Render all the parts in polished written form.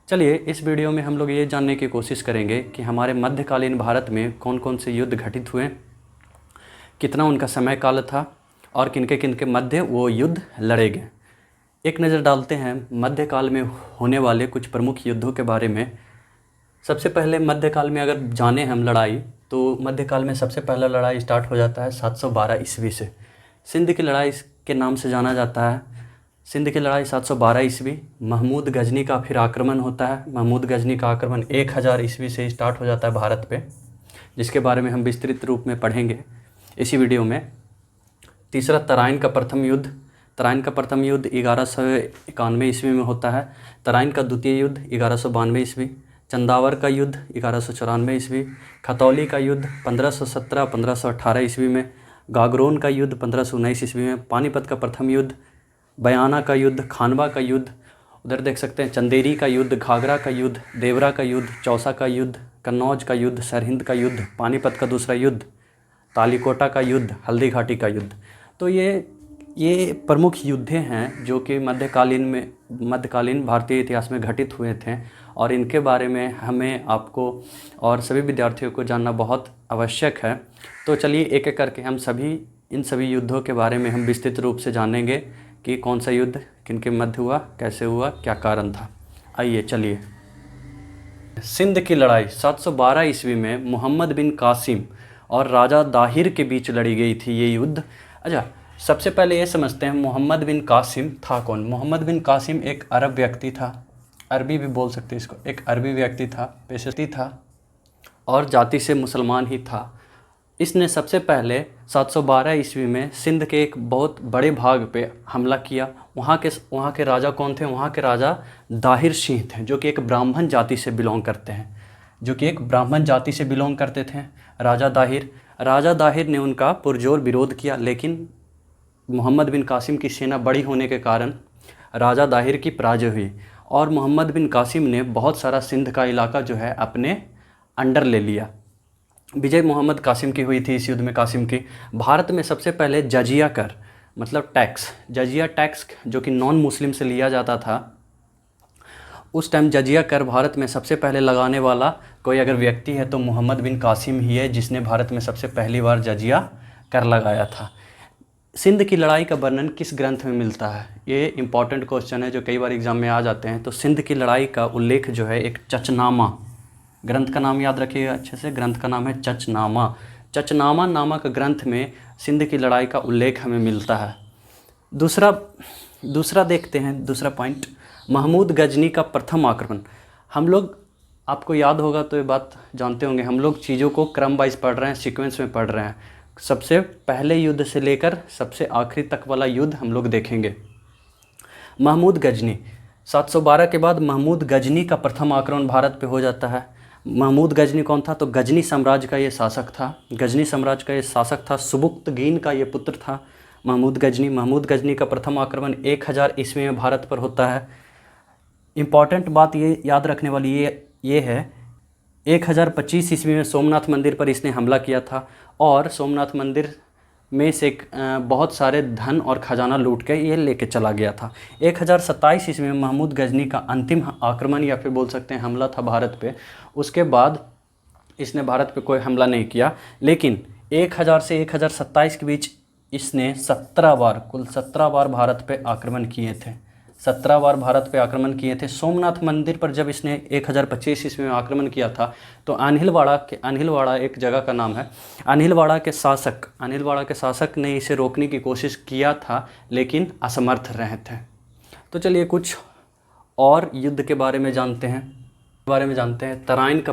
चलिए इस वीडियो में हम लोग ये जानने की कोशिश करेंगे कि हमारे मध्यकालीन भारत में कौन कौन से युद्ध घटित हुए, कितना उनका समय काल था और किनके किनके मध्य वो युद्ध लड़े गए। एक नज़र डालते हैं मध्यकाल में होने वाले कुछ प्रमुख युद्धों के बारे में। सबसे पहले मध्यकाल में अगर जाने हम लड़ाई, तो मध्यकाल में सबसे पहला लड़ाई स्टार्ट हो जाता है 712 ईस्वी से। सिंध की लड़ाई के नाम से जाना जाता है। सिंध की लड़ाई 712 ईस्वी। महमूद गजनी का फिर आक्रमण होता है। महमूद गजनी का आक्रमण 1000 ईस्वी से स्टार्ट हो जाता है भारत पे, जिसके बारे में हम विस्तृत रूप में पढ़ेंगे इसी वीडियो में। तीसरा, तराइन का प्रथम युद्ध। तराइन का प्रथम युद्ध 1191 ईस्वी में होता है। तराइन का द्वितीय युद्ध 1192 ईस्वी। चंदावर का युद्ध 1194 ईस्वी। खतौली का युद्ध 1517-1518 ईस्वी में। गागरोन का युद्ध 1519 ईस्वी में। पानीपत का प्रथम युद्ध, बयाना का युद्ध, खानवा का युद्ध, उधर देख सकते हैं चंदेरी का युद्ध, घाघरा का युद्ध, देवरा का युद्ध, चौसा का युद्ध, कन्नौज का युद्ध, सरहिंद का युद्ध, पानीपत का दूसरा युद्ध, तालीकोटा का युद्ध, हल्दी घाटी का युद्ध। तो ये प्रमुख युद्ध हैं जो कि मध्यकालीन भारतीय इतिहास में घटित हुए थे, और इनके बारे में हमें, आपको और सभी विद्यार्थियों को जानना बहुत आवश्यक है। तो चलिए एक एक करके हम इन सभी युद्धों के बारे में हम विस्तृत रूप से जानेंगे कि कौन सा युद्ध किनके मध्य हुआ, कैसे हुआ, क्या कारण था। आइए चलिए। सिंध की लड़ाई 712 ईस्वी में मोहम्मद बिन कासिम और राजा दाहिर के बीच लड़ी गई थी ये युद्ध। अच्छा, सबसे पहले ये समझते हैं मोहम्मद बिन कासिम था कौन। मोहम्मद बिन कासिम एक अरब व्यक्ति था, अरबी भी बोल सकते हैं इसको, एक अरबी व्यक्ति था, पेशे था और जाति से मुसलमान ही था। इसने सबसे पहले 712 ईस्वी में सिंध के एक बहुत बड़े भाग पे हमला किया। वहाँ के राजा कौन थे? वहाँ के राजा दाहिर सिंह थे, जो कि एक ब्राह्मण जाति से बिलोंग करते थे। राजा दाहिर ने उनका पुरजोर विरोध किया, लेकिन मोहम्मद बिन कासिम की सेना बड़ी होने के कारण राजा दाहिर की पराजय हुई और मोहम्मद बिन कासिम ने बहुत सारा सिंध का इलाका जो है अपने अंडर ले लिया। विजय मोहम्मद कासिम की हुई थी इस युद्ध में। कासिम की भारत में सबसे पहले जजिया कर, मतलब जजिया टैक्स जो कि नॉन मुस्लिम से लिया जाता था, उस टाइम जजिया कर भारत में सबसे पहले लगाने वाला कोई अगर व्यक्ति है तो मोहम्मद बिन कासिम ही है, जिसने भारत में सबसे पहली बार जजिया कर लगाया था। सिंध की लड़ाई का वर्णन किस ग्रंथ में मिलता है? ये इंपॉर्टेंट क्वेश्चन है जो कई बार एग्जाम में आ जाते हैं। तो सिंध की लड़ाई का उल्लेख जो है एक चचनामा, ग्रंथ का नाम याद रखिएगा अच्छे से, ग्रंथ का नाम है चचनामा नामक ग्रंथ में सिंध की लड़ाई का उल्लेख हमें मिलता है। दूसरा देखते हैं, दूसरा पॉइंट, महमूद गजनी का प्रथम आक्रमण। हम लोग, आपको याद होगा तो ये बात जानते होंगे, हम लोग चीज़ों को क्रम वाइज पढ़ रहे हैं, सीक्वेंस में पढ़ रहे हैं। सबसे पहले युद्ध से लेकर सबसे आखिरी तक वाला युद्ध हम लोग देखेंगे। महमूद गजनी 712 के बाद महमूद गजनी का प्रथम आक्रमण भारत पे हो जाता है। महमूद गजनी कौन था? तो गजनी साम्राज्य का ये शासक था। सुबुक्तगीन का ये पुत्र था महमूद गजनी का प्रथम आक्रमण 1000 ईस्वी में भारत पर होता है। इम्पॉर्टेंट बात ये याद रखने वाली ये है, 1025 ईस्वी में सोमनाथ मंदिर पर इसने हमला किया था और सोमनाथ मंदिर में से बहुत सारे धन और खजाना लूट के ये लेके चला गया था। 1027 ईस्वी में महमूद गजनी का अंतिम आक्रमण या फिर बोल सकते हैं हमला था भारत पे। उसके बाद इसने भारत पे कोई हमला नहीं किया, लेकिन 1000 से 1027 के बीच इसने 17 बार भारत पे आक्रमण किए थे। 17 बार भारत पे आक्रमण किए थे। सोमनाथ मंदिर पर जब इसने 1025 ईस्वी में आक्रमण किया था तो अनिलवाड़ा एक जगह का नाम है, अनिलवाड़ा के शासक ने इसे रोकने की कोशिश किया था, लेकिन असमर्थ रहे थे। तो चलिए कुछ और युद्ध के बारे में जानते हैं। तराइन का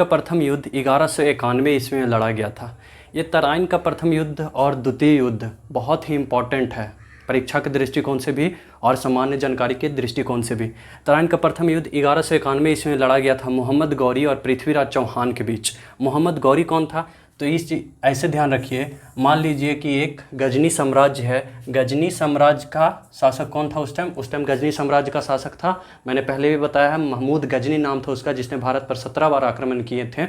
प्रथम युद्ध 1191 ईस्वी में लड़ा गया था। ये तराइन का प्रथम युद्ध और द्वितीय युद्ध बहुत ही इम्पॉर्टेंट है परीक्षा के दृष्टिकोण से भी और सामान्य जानकारी के दृष्टिकोण से भी। तराइन का प्रथम युद्ध 1191 ईस्वी में लड़ा गया था मोहम्मद गौरी और पृथ्वीराज चौहान के बीच। मोहम्मद गौरी कौन था? तो ऐसे ध्यान रखिए, मान लीजिए कि एक गजनी साम्राज्य है, गजनी साम्राज्य का शासक कौन था उस टाइम गजनी साम्राज्य का शासक था, मैंने पहले भी बताया है, महमूद गजनी नाम था उसका, जिसने भारत पर 17 बार आक्रमण किए थे।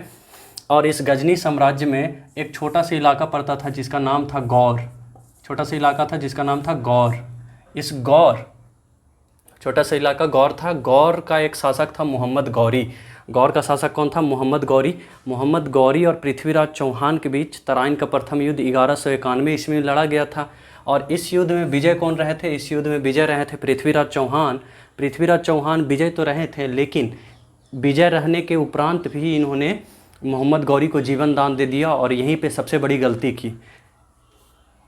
और इस गजनी साम्राज्य में एक छोटा सा इलाका पड़ता था जिसका नाम था गौर। इस गौर छोटा सा इलाका गौर था। गौर का एक शासक था मोहम्मद गौरी। गौर का शासक कौन था? मोहम्मद गौरी। मोहम्मद गौरी और पृथ्वीराज चौहान के बीच तराइन का प्रथम युद्ध 1191 ईस्वी में लड़ा गया था। और इस युद्ध में विजय कौन रहे थे? इस युद्ध में विजय रहे थे पृथ्वीराज चौहान। पृथ्वीराज चौहान विजय तो रहे थे, लेकिन विजय रहने के उपरांत भी इन्होंने मोहम्मद गौरी को जीवन दान दे दिया और यहीं पे सबसे बड़ी गलती की।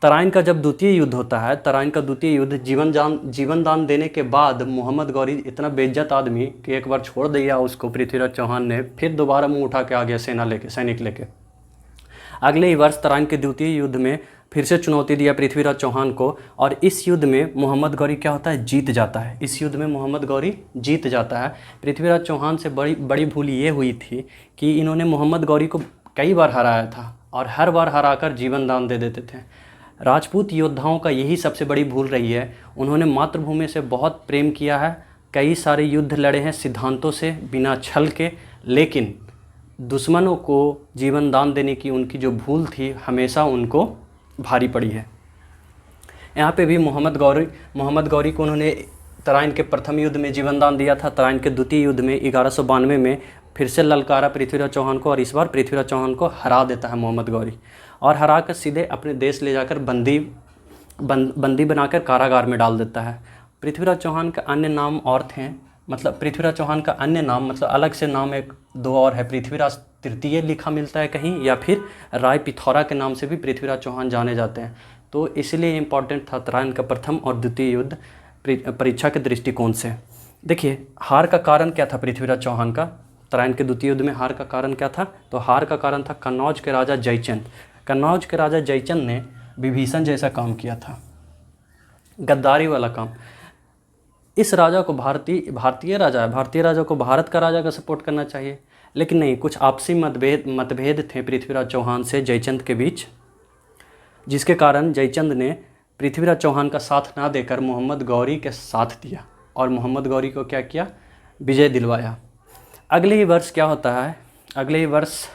तराइन का जब द्वितीय युद्ध होता है, तराइन का द्वितीय युद्ध, जीवन दान देने के बाद मोहम्मद गौरी इतना बेइज्जत आदमी कि एक बार छोड़ दिया उसको पृथ्वीराज चौहान ने, फिर दोबारा मुंह उठा के आ गया सैनिक लेके। अगले ही वर्ष तराइन के द्वितीय युद्ध में फिर से चुनौती दिया पृथ्वीराज चौहान को, और इस युद्ध में मोहम्मद गौरी क्या होता है? जीत जाता है। इस युद्ध में मोहम्मद गौरी जीत जाता है। पृथ्वीराज चौहान से बड़ी भूल ये हुई थी कि इन्होंने मोहम्मद गौरी को कई बार हराया था और हर बार हराकर जीवन दान दे देते थे। राजपूत योद्धाओं का यही सबसे बड़ी भूल रही है। उन्होंने मातृभूमि से बहुत प्रेम किया है, कई सारे युद्ध लड़े हैं सिद्धांतों से, बिना छल के, लेकिन दुश्मनों को जीवन दान देने की उनकी जो भूल थी हमेशा उनको भारी पड़ी है। यहाँ पे भी मोहम्मद गौरी को उन्होंने तराइन के प्रथम युद्ध में जीवन दान दिया था। तराइन के द्वितीय युद्ध में 1192 में फिर से ललकारा पृथ्वीराज चौहान को, और इस बार पृथ्वीराज चौहान को हरा देता है मोहम्मद गौरी, और हरा कर सीधे अपने देश ले जाकर बंदी बनाकर कारागार में डाल देता है। पृथ्वीराज चौहान का अन्य नाम और थे, मतलब पृथ्वीराज चौहान का अन्य नाम, मतलब अलग से नाम एक दो और है। पृथ्वीराज तृतीय लिखा मिलता है कहीं, या फिर राय पिथौरा के नाम से भी पृथ्वीराज चौहान जाने जाते हैं। तो इसलिए इम्पॉर्टेंट था तराइन का प्रथम और द्वितीय युद्ध परीक्षा के दृष्टिकोण से। देखिए, हार का कारण क्या था पृथ्वीराज चौहान का? तराइन के द्वितीय युद्ध में हार का कारण क्या था? तो हार का कारण था कन्नौज के राजा जयचंद। कन्नौज के राजा जयचंद ने विभीषण जैसा काम किया था, गद्दारी वाला काम। इस राजा को भारतीय राजा को भारत का राजा का सपोर्ट करना चाहिए, लेकिन नहीं, कुछ आपसी मतभेद थे पृथ्वीराज चौहान से जयचंद के बीच, जिसके कारण जयचंद ने पृथ्वीराज चौहान का साथ ना देकर मोहम्मद गौरी के साथ दिया और मोहम्मद गौरी को क्या किया? विजय दिलवाया। अगले ही वर्ष क्या होता है? अगले ही वर्ष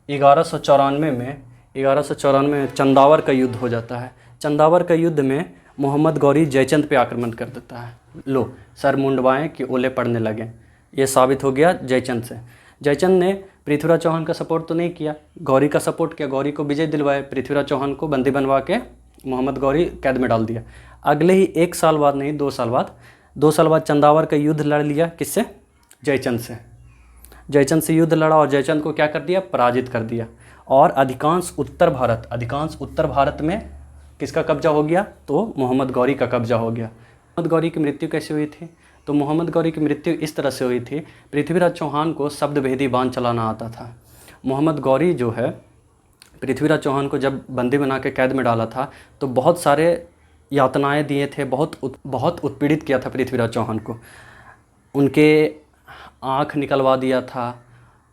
1194 में चंदावर का युद्ध हो जाता है। चंदावर का युद्ध में मोहम्मद गौरी जयचंद पे आक्रमण कर देता है। लो, सर मुंडवाएं कि ओले पड़ने लगे, ये साबित हो गया जयचंद से। जयचंद ने पृथ्वीराज चौहान का सपोर्ट तो नहीं किया, गौरी का सपोर्ट किया, गौरी को विजय दिलवाए, पृथ्वीराज चौहान को बंदी बनवा के मोहम्मद गौरी कैद में डाल दिया। अगले ही 1 साल बाद नहीं, 2 साल बाद चंदावर का युद्ध लड़ लिया। किससे? जयचंद से। जयचंद से युद्ध लड़ा और जयचंद को क्या कर दिया? पराजित कर दिया। और अधिकांश उत्तर भारत में किसका कब्जा हो गया? तो मोहम्मद गौरी का कब्जा हो गया। मोहम्मद गौरी की मृत्यु कैसे हुई थी? तो मोहम्मद गौरी की मृत्यु इस तरह से हुई थी, पृथ्वीराज चौहान को शब्दभेदी बाण चलाना आता था। मोहम्मद गौरी जो है, पृथ्वीराज चौहान को जब बंदी बना के कैद में डाला था तो बहुत सारे यातनाएं दिए थे, बहुत उत्पीड़ित किया था पृथ्वीराज चौहान को। उनके आँख निकलवा दिया था,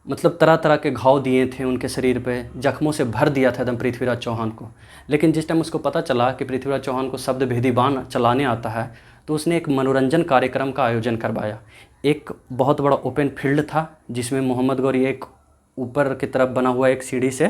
मतलब तरह तरह के घाव दिए थे उनके शरीर पे, जख्मों से भर दिया था एकदम पृथ्वीराज चौहान को। लेकिन जिस टाइम उसको पता चला कि पृथ्वीराज चौहान को शब्दभेदी बाण चलाने आता है, तो उसने एक मनोरंजन कार्यक्रम का आयोजन करवाया। एक बहुत बड़ा ओपन फील्ड था जिसमें मोहम्मद गौरी एक ऊपर की तरफ बना हुआ एक सीढ़ी से,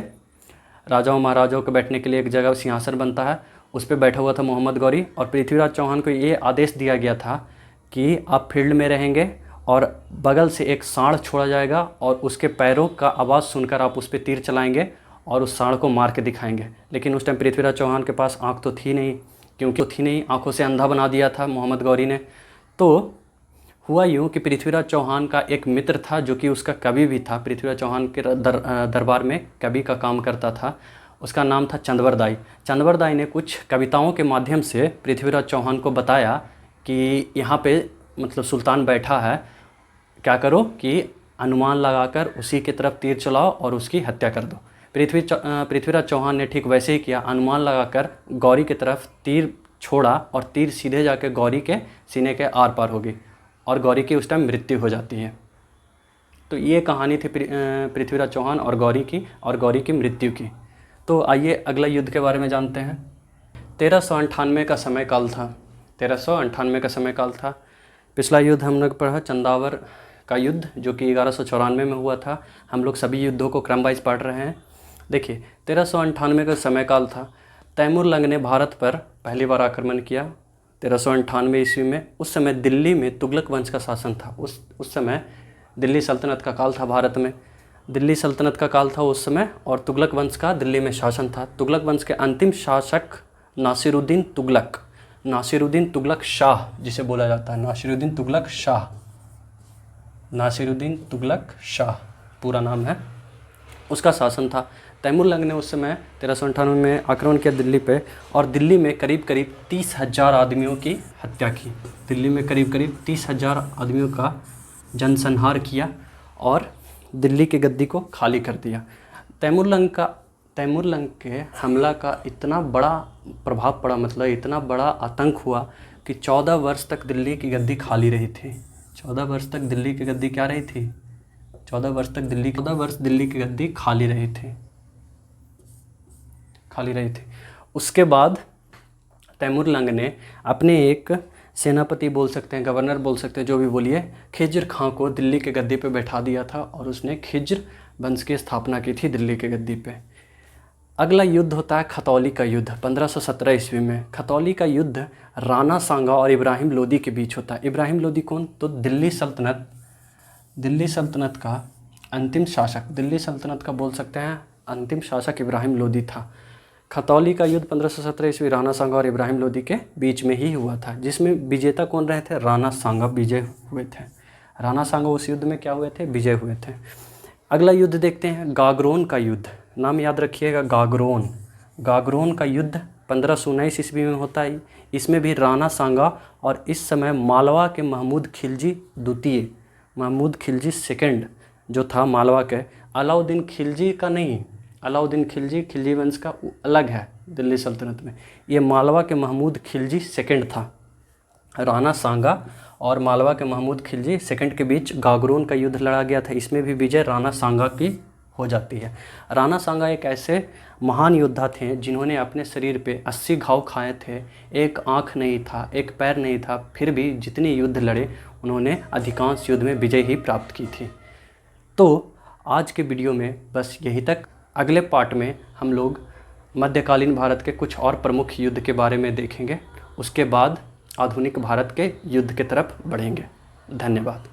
राजाओं महाराजाओं के बैठने के लिए एक जगह सिंहासन बनता है, उस पर बैठा हुआ था मोहम्मद गौरी। और पृथ्वीराज चौहान को ये आदेश दिया गया था कि आप फील्ड में रहेंगे और बगल से एक सांड छोड़ा जाएगा और उसके पैरों का आवाज़ सुनकर आप उस पर तीर चलाएंगे और उस सांड को मार के दिखाएंगे। लेकिन उस टाइम पृथ्वीराज चौहान के पास आँख तो थी नहीं, क्योंकि आँखों से अंधा बना दिया था मोहम्मद गौरी ने। तो हुआ यूँ कि पृथ्वीराज चौहान का एक मित्र था जो कि उसका कवि भी था, पृथ्वीराज चौहान के दरबार में कवि का काम करता था, उसका नाम था चंदवर दाई। चंदवर दाई ने कुछ कविताओं के माध्यम से पृथ्वीराज चौहान को बताया कि यहाँ पे मतलब सुल्तान बैठा है, क्या करो कि अनुमान लगाकर उसी की तरफ तीर चलाओ और उसकी हत्या कर दो। पृथ्वीराज चौहान ने ठीक वैसे ही किया, अनुमान लगाकर गौरी की तरफ तीर छोड़ा और तीर सीधे जाकर गौरी के सीने के आर पार हो गई और गौरी की उस टाइम मृत्यु हो जाती है। तो ये कहानी थी पृथ्वीराज चौहान और गौरी की मृत्यु की। तो आइए अगला युद्ध के बारे में जानते हैं। 1398 का समय काल था। 1398 का समय काल था। पिछला युद्ध हम लोग पढ़ा चंदावर का युद्ध जो कि 1194 में हुआ था। हम लोग सभी युद्धों को क्रम वाइज पढ़ रहे हैं। देखिए 1398 का समय काल था। तैमूर लंग ने भारत पर पहली बार आक्रमण किया। 1398 ईस्वी में। उस समय दिल्ली में तुगलक वंश का शासन था। उस समय दिल्ली सल्तनत का काल था भारत में। दिल्ली सल्तनत का काल था उस समय, और तुगलक वंश का दिल्ली में शासन था। तुगलक वंश के अंतिम शासक नासिरुद्दीन तुगलक शाह जिसे बोला जाता है, नासिरुद्दीन तुगलक शाह पूरा नाम है, उसका शासन था। तैमुरलंग ने उस समय 1398 में आक्रमण किया दिल्ली पे, और दिल्ली में करीब करीब 30,000 आदमियों की हत्या की। दिल्ली में करीब करीब 30,000 आदमियों का जनसंहार किया और दिल्ली की गद्दी को खाली कर दिया। तैमुरलंग के हमला का इतना बड़ा प्रभाव पड़ा, मतलब इतना बड़ा आतंक हुआ कि 14 वर्ष तक दिल्ली की गद्दी खाली रही थी। 14 वर्ष तक दिल्ली की गद्दी क्या रही थी? 14 वर्ष दिल्ली की गद्दी खाली रही थी। उसके बाद तैमुरलंग ने अपने एक सेनापति बोल सकते हैं, गवर्नर बोल सकते हैं, जो भी बोलिए, खिज्र खां को दिल्ली के गद्दी पे बैठा दिया था, और उसने खिज्र वंश की स्थापना की थी दिल्ली के गद्दी पे। अगला युद्ध होता है खतौली का युद्ध 1517 ईस्वी में। खतौली का युद्ध राणा सांगा और इब्राहिम लोदी के बीच होता है। इब्राहिम लोदी कौन? तो दिल्ली सल्तनत का अंतिम शासक, दिल्ली सल्तनत का बोल सकते हैं अंतिम शासक इब्राहिम लोदी था। खतौली का युद्ध 1517 ईस्वी राणा सांगा और इब्राहिम लोदी के बीच में ही हुआ था, जिसमें विजेता कौन रहे थे? राणा सांगा विजय हुए थे। राणा सांगा उस युद्ध में क्या हुए थे? विजय हुए थे। अगला युद्ध देखते हैं, गागरोन का युद्ध। नाम याद रखिएगा, गागरोन का युद्ध 1519 ईस्वी में होता है। इसमें भी राणा सांगा और इस समय मालवा के महमूद खिलजी सेकंड जो था मालवा के, अलाउद्दीन खिलजी का नहीं, अलाउद्दीन खिलजी वंश का अलग है दिल्ली सल्तनत में। ये मालवा के महमूद खिलजी सेकंड था। राणा सांगा और मालवा के महमूद खिलजी सेकंड के बीच गागरोन का युद्ध लड़ा गया था। इसमें भी विजय राणा सांगा की हो जाती है। राणा सांगा एक ऐसे महान योद्धा थे जिन्होंने अपने शरीर पे 80 घाव खाए थे, एक आँख नहीं था, एक पैर नहीं था, फिर भी जितने युद्ध लड़े उन्होंने अधिकांश युद्ध में विजय ही प्राप्त की थी। तो आज के वीडियो में बस यहीं तक। अगले पार्ट में हम लोग मध्यकालीन भारत के कुछ और प्रमुख युद्ध के बारे में देखेंगे। उसके बाद आधुनिक भारत के युद्ध की तरफ बढ़ेंगे। धन्यवाद।